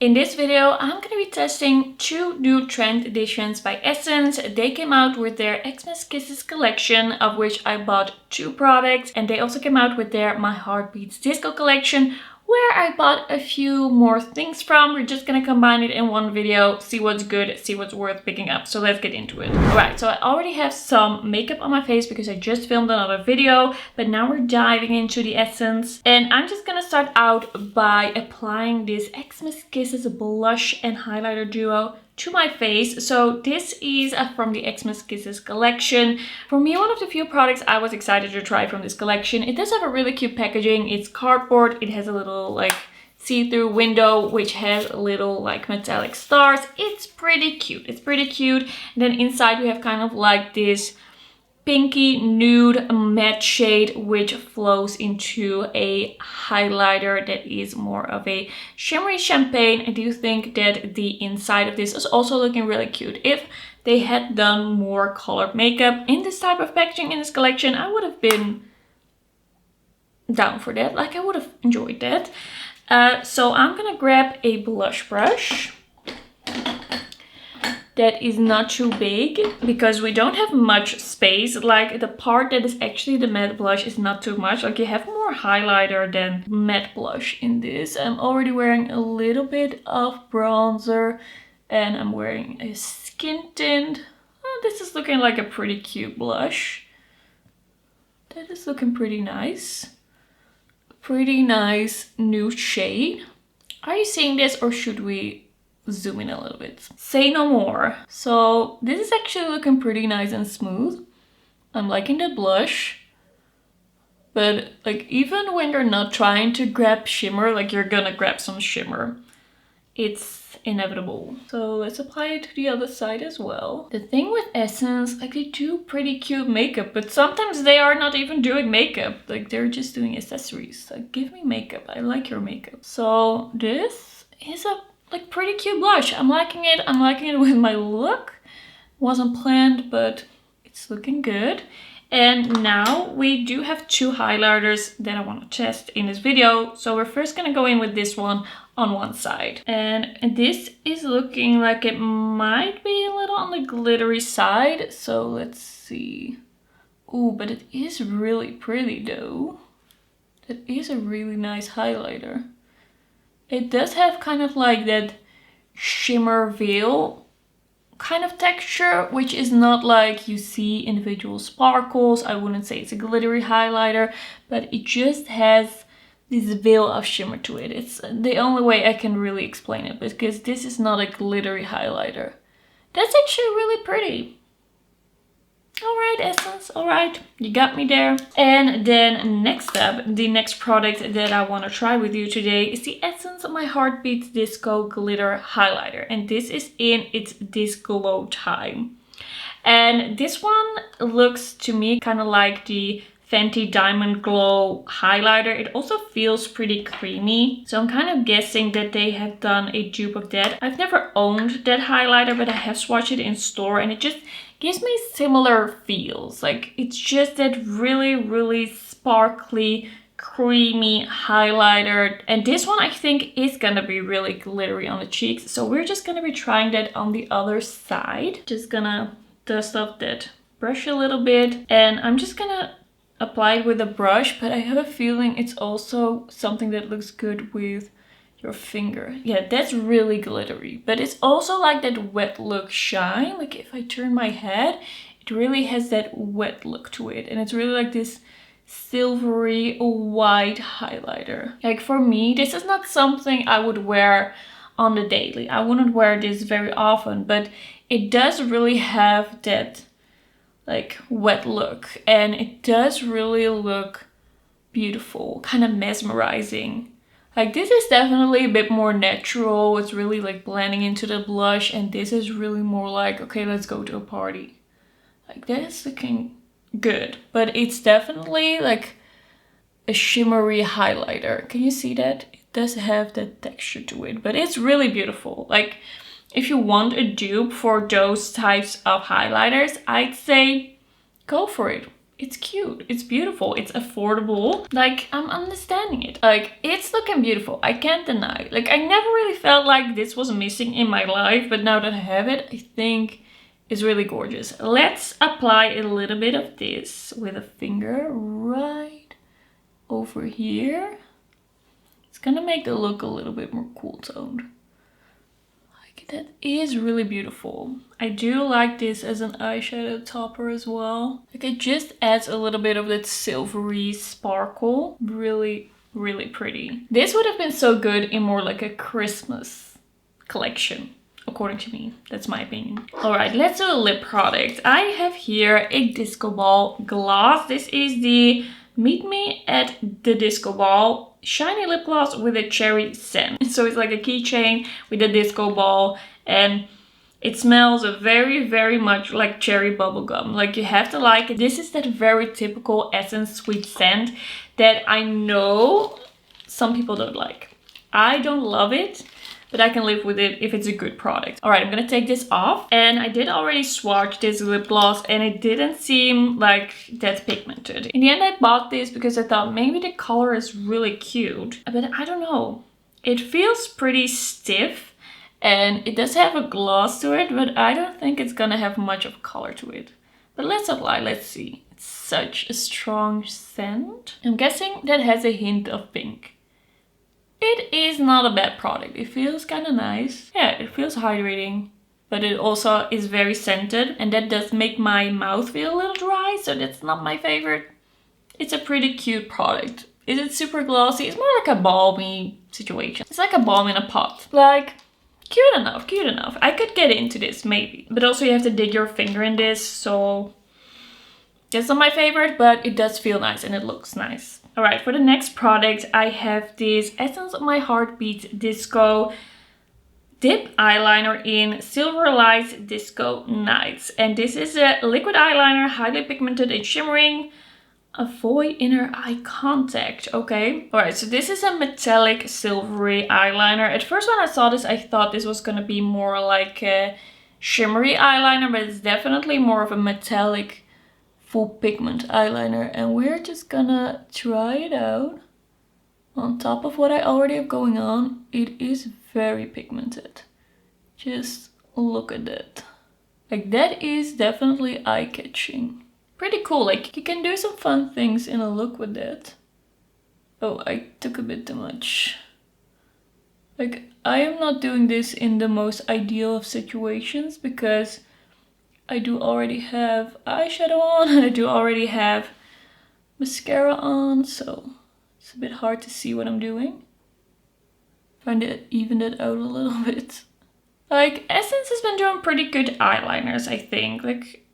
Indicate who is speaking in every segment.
Speaker 1: In this video, I'm going to be testing two new trend editions by Essence. They came out with their Xmas Kisses collection, of which I bought 2 products. And they also came out with their My Heart Beats Disco collection, where I bought a few more things from. We're just gonna combine it in one video, see what's good, see what's worth picking up. So let's get into it. Alright, so I already have some makeup on my face because I just filmed another video, but now we're diving into the Essence. And I'm just gonna start out by applying this Xmas Kisses blush and highlighter duo to my face. So this is from the Xmas Kisses collection. For me, one of the few products I was excited to try from this collection. It does have a really cute packaging. It's cardboard. It has a little like see-through window which has little like metallic stars. It's pretty cute. It's pretty cute. And then inside we have kind of like this pinky nude matte shade which flows into a highlighter that is more of a shimmery champagne. I do think that the inside of this is also looking really cute. If they had done more colored makeup in this type of packaging in this collection, I would have been down for that. Like I would have enjoyed that. So I'm gonna grab a blush brush that is not too big because we don't have much space. Like the part that is actually the matte blush is not too much. Like you have more highlighter than matte blush in this. I'm already wearing a little bit of bronzer and I'm wearing a skin tint. Oh, this is looking like a pretty cute blush. That is looking pretty nice. Pretty nice nude shade. Are you seeing this or should we zoom in a little bit? Say no more. So this is actually looking pretty nice and smooth. I'm liking the blush. But like even when you're not trying to grab shimmer, like you're gonna grab some shimmer. It's inevitable. So let's apply it to the other side as well. The thing with Essence, like they do pretty cute makeup, but sometimes they are not even doing makeup. Like they're just doing accessories. Like give me makeup. I like your makeup. So this is a like pretty cute blush. I'm liking it. I'm liking it with my look. Wasn't planned, but it's looking good. And now we do have 2 highlighters that I want to test in this video. So we're first gonna go in with this one on one side. And this is looking like it might be a little on the glittery side. So let's see. Ooh, but it is really pretty though. That is a really nice highlighter. It does have kind of like that shimmer veil kind of texture, which is not like you see individual sparkles. I wouldn't say it's a glittery highlighter, but it just has this veil of shimmer to it. It's the only way I can really explain it, because this is not a glittery highlighter. That's actually really pretty. Alright, Essence, alright, you got me there. And then next up, the next product that I want to try with you today is the Essence My Heart Beats Disco Glitter Highlighter. And this is in its Discoball time. And this one looks to me kind of like the Fenty Diamond Glow highlighter. It also feels pretty creamy. So I'm kind of guessing that they have done a dupe of that. I've never owned that highlighter, but I have swatched it in store and it just gives me similar feels. Like it's just that really sparkly, creamy highlighter. And this one I think is gonna be really glittery on the cheeks. So we're just gonna be trying that on the other side. Just gonna dust off that brush a little bit. And I'm just gonna apply it with a brush, but I have a feeling it's also something that looks good with your finger. Yeah, that's really glittery, but it's also like that wet look shine. Like if I turn my head, it really has that wet look to it. And it's really like this silvery white highlighter. Like for me, this is not something I would wear on the daily. I wouldn't wear this very often, but it does really have that like wet look. And it does really look beautiful, kind of mesmerizing. Like this is definitely a bit more natural. It's really like blending into the blush, and this is really more like, okay, let's go to a party. Like that is looking good, but it's definitely like a shimmery highlighter. Can you see that? It does have that texture to it, but it's really beautiful. Like if you want a dupe for those types of highlighters, I'd say go for it. it's cute, it's beautiful, it's affordable. Like, I'm understanding it. Like, it's looking beautiful, I can't deny. Like, I never really felt like this was missing in my life, but now that I have it, I think it's really gorgeous. Let's apply a little bit of this with a finger right over here. It's gonna make the look a little bit more cool toned. That is really beautiful. I do like this as an eyeshadow topper as well. Like, it just adds a little bit of that silvery sparkle. Really, really pretty. This would have been so good in more like a Christmas collection, according to me. That's my opinion. Alright, let's do a lip product. I have here a Discoball gloss. This is the Meet Me at the Discoball shiny lip gloss with a cherry scent. So it's like a keychain with a disco ball, and it smells very, very much like cherry bubblegum. Like, you have to like it. This is that very typical Essence sweet scent that I know some people don't like. I don't love it, but I can live with it if it's a good product. All right, I'm gonna take this off. And I did already swatch this lip gloss and it didn't seem like that pigmented. In the end, I bought this because I thought maybe the color is really cute, but I don't know. It feels pretty stiff and it does have a gloss to it, but I don't think it's gonna have much of color to it. But let's apply, let's see. It's such a strong scent. I'm guessing that has a hint of pink. It is not a bad product. It feels kind of nice. Yeah, it feels hydrating, but it also is very scented, and that does make my mouth feel a little dry, so that's not my favorite. It's a pretty cute product. Is it super glossy? It's more like a balmy situation. It's like a balm in a pot. Like, cute enough, cute enough. I could get into this maybe, but also you have to dig your finger in this, so that's not my favorite, but it does feel nice and it looks nice. Alright, for the next product, I have this Essence of My Heartbeat Disco Dip Eyeliner in Silver Light Disco Nights. And this is a liquid eyeliner, highly pigmented and shimmering. Avoid inner eye contact. Okay. Alright, so this is a metallic silvery eyeliner. At first when I saw this, I thought this was going to be more like a shimmery eyeliner, but it's definitely more of a metallic full pigment eyeliner, and we're just gonna try it out on top of what I already have going on. It is very pigmented. Just look at that. Like, that is definitely eye-catching. Pretty cool. Like, you can do some fun things in a look with that. Oh, I took a bit too much. Like, I am not doing this in the most ideal of situations because I do already have eyeshadow on and I do already have mascara on, so it's a bit hard to see what I'm doing. Trying to even it out a little bit. Like, Essence has been doing pretty good eyeliners, I think. Like,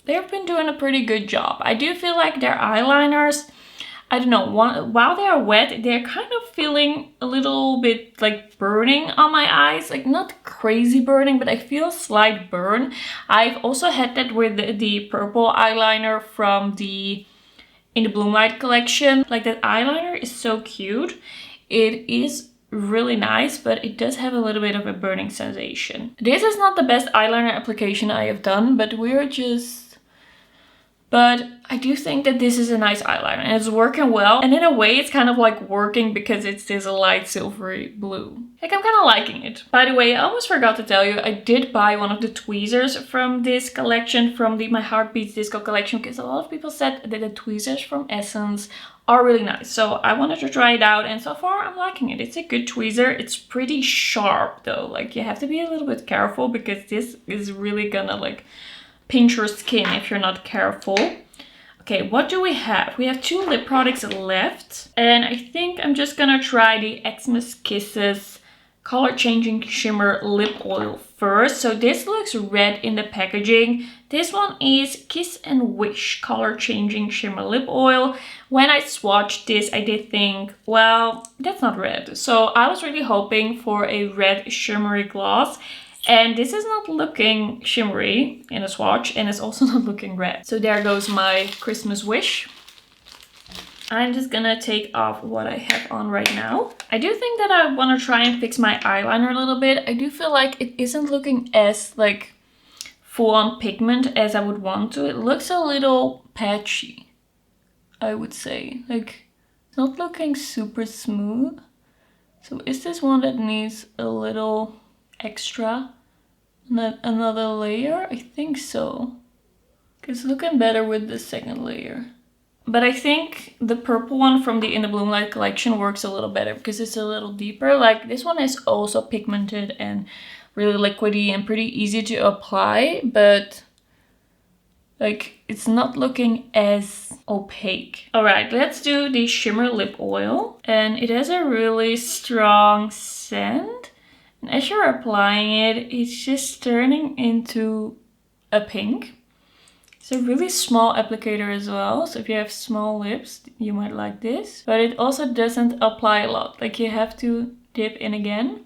Speaker 1: they've been doing a pretty good job. I do feel like their eyeliners, I don't know, while they are wet, they're kind of feeling a little bit like burning on my eyes. Like, not crazy burning, but I feel a slight burn. I've also had that with the purple eyeliner from the In the Bloom Light collection. Like, that eyeliner is so cute. It is really nice, but it does have a little bit of a burning sensation. This is not the best eyeliner application I have done, but But I do think that this is a nice eyeliner and it's working well. And in a way, it's kind of like working because it's this light silvery blue. Like, I'm kind of liking it. By the way, I almost forgot to tell you, I did buy one of the tweezers from this collection, from the My Heartbeats Disco collection, because a lot of people said that the tweezers from Essence are really nice. So I wanted to try it out, and so far I'm liking it. It's a good tweezer. It's pretty sharp though. Like, you have to be a little bit careful because this is really gonna like pinch your skin if you're not careful. Okay, what do we have? We have 2 lip products left, and I think I'm just gonna try the Xmas Kisses Color Changing Shimmer Lip Oil first. So this looks red in the packaging. This one is Kiss and Wish Color Changing Shimmer Lip Oil. When I swatched this, I did think, well, that's not red. So I was really hoping for a red shimmery gloss. And this is not looking shimmery in a swatch, and it's also not looking red. So there goes my Christmas wish. I'm just gonna take off what I have on right now. I do think that I want to try and fix my eyeliner a little bit. I do feel like it isn't looking as like full on pigment as I would want to. It looks a little patchy. I would say. Like, it's not looking super smooth. So is this one that needs a little extra? Another layer? I think so. It's looking better with the second layer. But I think the purple one from the In the Bloom Light collection works a little better because it's a little deeper. Like, this one is also pigmented and really liquidy and pretty easy to apply, but like, it's not looking as opaque. All right, let's do the Shimmer Lip Oil. And it has a really strong scent. And as you're applying it, it's just turning into a pink. It's a really small applicator as well, so if you have small lips, you might like this. But it also doesn't apply a lot, like you have to dip in again.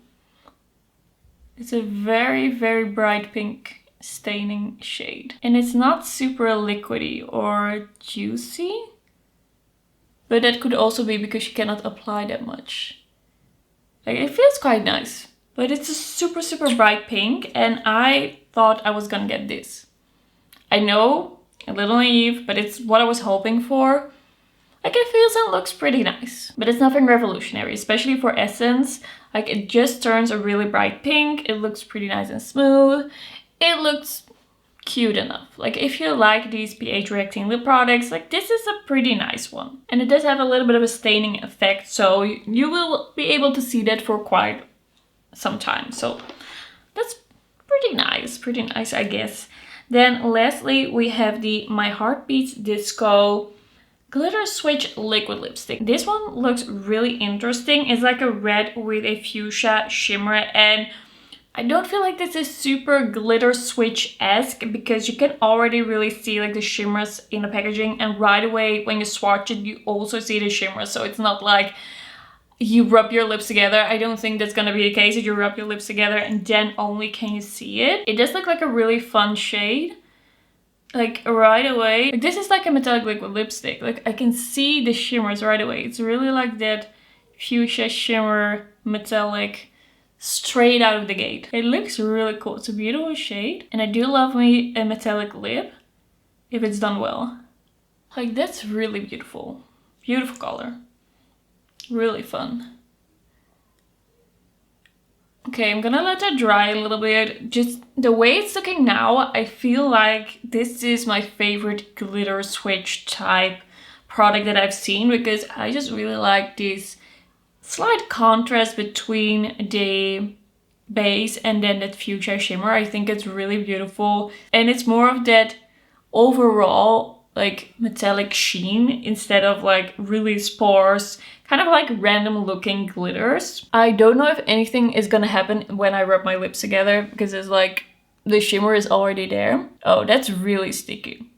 Speaker 1: It's a very, very bright pink staining shade. And it's not super liquidy or juicy, but that could also be because you cannot apply that much. Like, it feels quite nice, but it's a super, super bright pink, and I thought I was gonna get this. I know, a little naive, but it's what I was hoping for. Like, it feels and looks pretty nice, but it's nothing revolutionary, especially for Essence. Like, it just turns a really bright pink. It looks pretty nice and smooth. It looks cute enough. Like, if you like these pH reacting lip products, like, this is a pretty nice one. And it does have a little bit of a staining effect, so you will be able to see that for quite some time. So that's pretty nice, I guess. Then lastly, we have the My Heart Beats Disco Glitter Switch Liquid Lipstick. This one looks really interesting. It's like a red with a fuchsia shimmer, and I don't feel like this is super glitter switch-esque because you can already really see like the shimmers in the packaging, and right away when you swatch it, you also see the shimmers. So it's not like you rub your lips together. I don't think that's gonna be the case, that you rub your lips together and then only can you see it. It does look like a really fun shade. Like, right away. Like, this is like a metallic liquid lipstick. Like, I can see the shimmers right away. It's really like that fuchsia shimmer metallic straight out of the gate. It looks really cool. It's a beautiful shade. And I do love me a metallic lip if it's done well. Like, that's really beautiful. Beautiful color. Really fun. Okay, I'm gonna let that dry a little bit. Just the way it's looking now, I feel like this is my favorite glitter switch type product that I've seen, because I just really like this slight contrast between the base and then that fuchsia shimmer. I think it's really beautiful, and it's more of that overall like metallic sheen instead of like really sparse, kind of like random looking glitters. I don't know if anything is gonna happen when I rub my lips together because it's like the shimmer is already there. Oh, that's really sticky.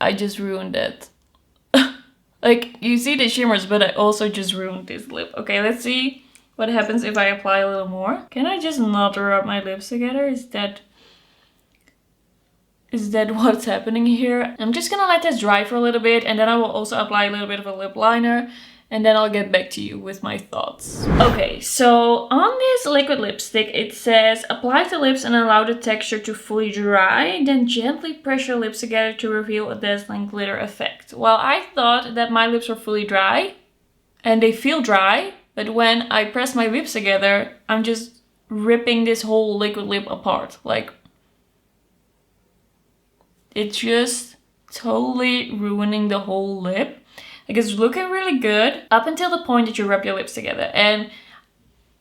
Speaker 1: I just ruined it. Like, you see the shimmers, but I also just ruined this lip. Okay, let's see what happens if I apply a little more. Can I just not rub my lips together? Is that what's happening here? I'm just gonna let this dry for a little bit, and then I will also apply a little bit of a lip liner, and then I'll get back to you with my thoughts. Okay, so on this liquid lipstick, it says, apply to lips and allow the texture to fully dry, then gently press your lips together to reveal a dazzling glitter effect. Well, I thought that my lips were fully dry, and they feel dry, but when I press my lips together, I'm just ripping this whole liquid lip apart. Like, it's just totally ruining the whole lip. Like, it's looking really good up until the point that you rub your lips together. And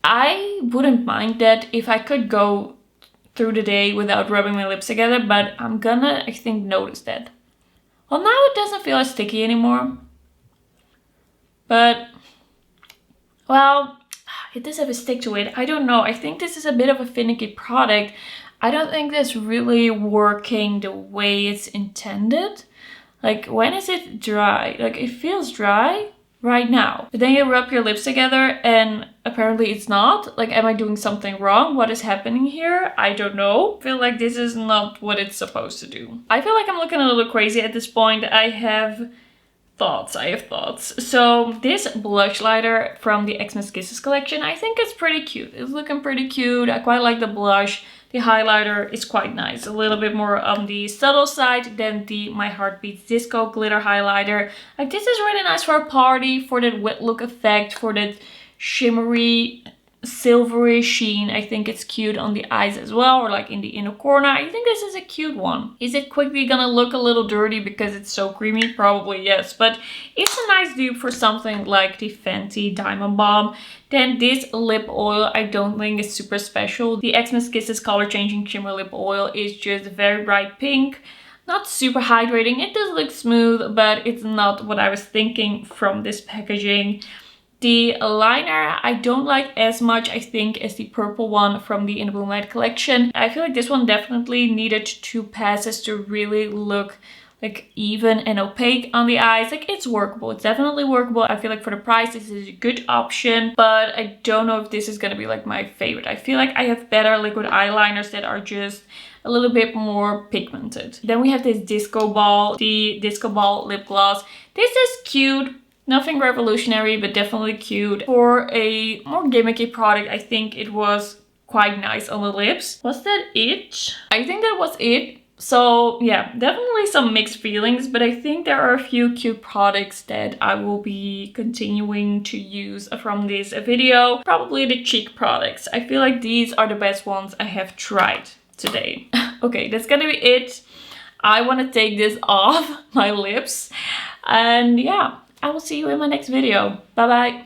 Speaker 1: I wouldn't mind that if I could go through the day without rubbing my lips together, but I'm gonna, I think, notice that. Well, now it doesn't feel as sticky anymore. But, well, it does have a stick to it. I don't know. I think this is a bit of a finicky product. I don't think that's really working the way it's intended. Like, when is it dry? Like, it feels dry right now. But then you rub your lips together and apparently it's not. Like, am I doing something wrong? What is happening here? I don't know. I feel like this is not what it's supposed to do. I feel like I'm looking a little crazy at this point. I have thoughts. So this blush liner from the Xmas Kisses collection, I think it's pretty cute. It's looking pretty cute. I quite like the blush. the highlighter is quite nice. A little bit more on the subtle side than the My Heart Beats Disco glitter highlighter. Like, this is really nice for a party, for that wet look effect, for that shimmery silvery sheen. I think it's cute on the eyes as well, or like in the inner corner. I think this is a cute one. Is it quickly gonna look a little dirty because it's so creamy? Probably yes, but it's a nice dupe for something like the Fenty Diamond Bomb. Then this lip oil I don't think is super special. The Xmas Kisses Color Changing Shimmer Lip Oil is just very bright pink. Not super hydrating. It does look smooth, but it's not what I was thinking from this packaging. The liner I don't like as much, I think, as the purple one from the In the Bloom Light collection. I feel like this one definitely needed 2 passes to really look like even and opaque on the eyes. Like, it's workable. It's definitely workable. I feel like for the price this is a good option, but I don't know if this is gonna be like my favorite. I feel like I have better liquid eyeliners that are just a little bit more pigmented. Then we have this Discoball, the Discoball lip gloss. This is cute. Nothing revolutionary, but definitely cute. For a more gimmicky product, I think it was quite nice on the lips. Was that it? I think that was it. So yeah, definitely some mixed feelings, but I think there are a few cute products that I will be continuing to use from this video. Probably the cheek products. I feel like these are the best ones I have tried today. Okay, that's gonna be it. I want to take this off my lips, and yeah, I will see you in my next video. Bye bye.